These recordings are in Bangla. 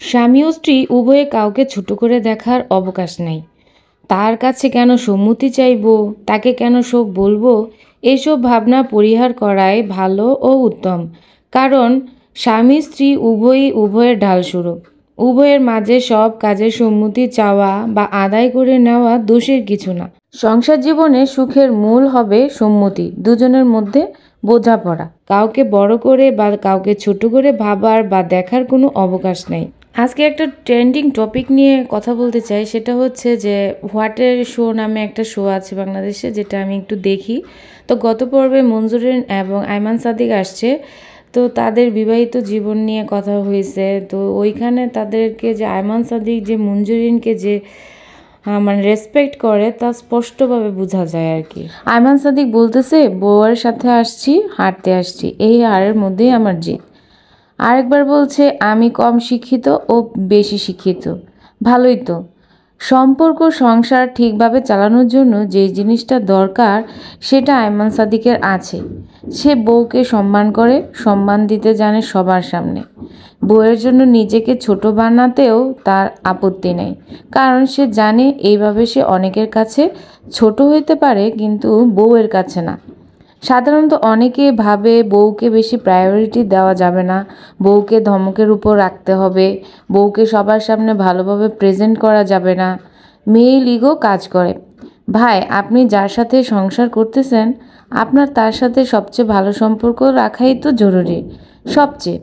স্বামী ও স্ত্রী উভয়ে কাউকে ছোট করে দেখার অবকাশ নেই। তার কাছে কেন সম্মতি চাইব, তাকে কেন সব বলবো, এসব ভাবনা পরিহার করাই ভালো ও উত্তম। কারণ স্বামী স্ত্রী উভয়ই উভয়ের ঢালস্বরূপ। উভয়ের মাঝে সব কাজের সম্মতি চাওয়া বা আদায় করে নেওয়া দোষের কিছু না। সংসার জীবনে সুখের মূল হবে সম্মতি, দুজনের মধ্যে বোঝাপড়া। কাউকে বড় করে বা কাউকে ছোট করে ভাবার বা দেখার কোনো অবকাশ নেই। আজকে একটা ট্রেন্ডিং টপিক নিয়ে কথা বলতে চাই, সেটা হচ্ছে যে হোয়াটের শো নামে একটা শো আছে বাংলাদেশে, যেটা আমি একটু দেখি। তো গত পর্বে মঞ্জুরিন এবং আইমান সাদিক আসছে, তো তাদের বিবাহিত জীবন নিয়ে কথা হয়েছে। তো ওইখানে তাদেরকে যে আইমান সাদিক যে মঞ্জুরিনকে যে মানে রেসপেক্ট করে তা স্পষ্টভাবে বোঝা যায় আর কি। আইমান সাদিক বলতেছে, বউয়ের সাথে আসছি, হাঁটতে আসছি, এই হারের মধ্যেই আমার জিত। আরেকবার বলছে, আমি কম শিক্ষিত ও বেশি শিক্ষিত। ভালোই তো। সম্পর্ক সংসার ঠিকভাবে চালানোর জন্য যে জিনিসটা দরকার সেটা আইমান সাদিকের আছে। সে বউকে সম্মান করে, সম্মান দিতে জানে সবার সামনে। বউয়ের জন্য নিজেকে ছোট বানাতেও তার আপত্তি নেই, কারণ সে জানে এইভাবে সে অনেকের কাছে ছোট হইতে পারে, কিন্তু বউয়ের কাছে না। সাধারণত অনেকে ভাবে বউকে বেশি প্রায়োরিটি দেওয়া যাবে না, বউকে ধমকের উপর রাখতে হবে, বউকে সবার সামনে ভালোভাবে প্রেজেন্ট করা যাবে না। মেল ইগো কাজ করে। ভাই, আপনি যার সাথে সংসার করতেছেন, আপনার তার সাথে সবচেয়ে ভালো সম্পর্ক রাখাই তো জরুরি। সবচেয়ে।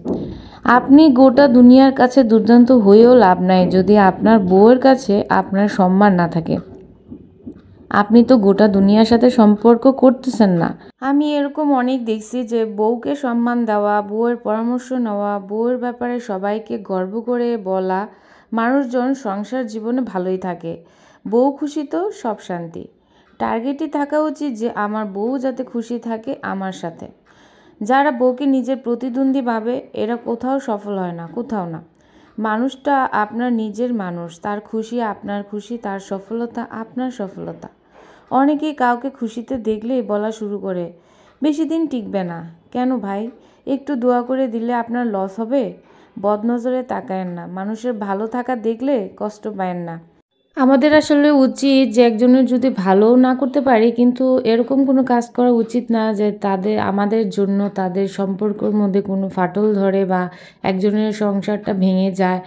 আপনি গোটা দুনিয়ার কাছে দুর্দান্ত হয়েও লাভ নাই যদি আপনার বউয়ের কাছে আপনার সম্মান না থাকে। আপনি তো গোটা দুনিয়ার সাথে সম্পর্ক করতেছেন না। আমি এরকম অনেক দেখছি যে বউকে সম্মান দেওয়া, বউয়ের পরামর্শ নেওয়া, বউয়ের ব্যাপারে সবাইকে গর্ব করে বলা, মানুষজন সংসার জীবনে ভালোই থাকে। বউ খুশি তো সব শান্তি। টার্গেটই থাকা উচিত যে আমার বউ যাতে খুশি থাকে আমার সাথে। যারা বউকে নিজের প্রতিদ্বন্দ্বী ভাবে, এরা কোথাও সফল হয় না, কোথাও না। মানুষটা আপনার নিজের মানুষ, তার খুশি আপনার খুশি, তার সফলতা আপনার সফলতা। অনেকেই কাউকে খুশিতে দেখলেই বলা শুরু করে, বেশি দিন টিকবে না। কেন ভাই? একটু দোয়া করে দিলে আপনার লস হবে? বদনজরে তাকায়েন না, মানুষের ভালো থাকা দেখলে কষ্ট পায়েন না। আমাদের আসলে উচিত যে একজনের যদি ভালোও না করতে পারি, কিন্তু এরকম কোনো কাজ করা উচিত না যে আমাদের জন্য তাদের সম্পর্কের মধ্যে কোনো ফাটল ধরে বা একজনের সংসারটা ভেঙে যায়।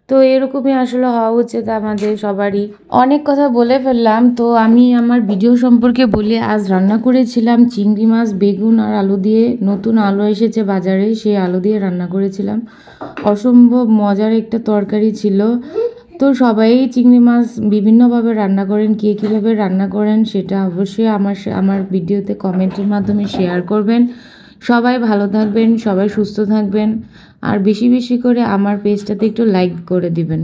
তো এরকমই আসলে হওয়া উচিত আমাদের সবারই। অনেক কথা বলে ফেললাম, তো আমি আমার ভিডিও সম্পর্কে বলি। আজ রান্না করেছিলাম চিংড়ি মাছ, বেগুন আর আলু দিয়ে। নতুন আলু এসেছে বাজারে, সেই আলু দিয়ে রান্না করেছিলাম। অসম্ভব মজার একটা তরকারি ছিল। তো সবাই চিংড়ি মাছ বিভিন্নভাবে রান্না করেন, কে কীভাবে রান্না করেন সেটা অবশ্যই আমার ভিডিওতে কমেন্টের মাধ্যমে শেয়ার করবেন। সবাই ভালো থাকবেন, সবাই সুস্থ থাকবেন, আর বেশি বেশি করে আমার পেজটাতে একটু লাইক করে দিবেন।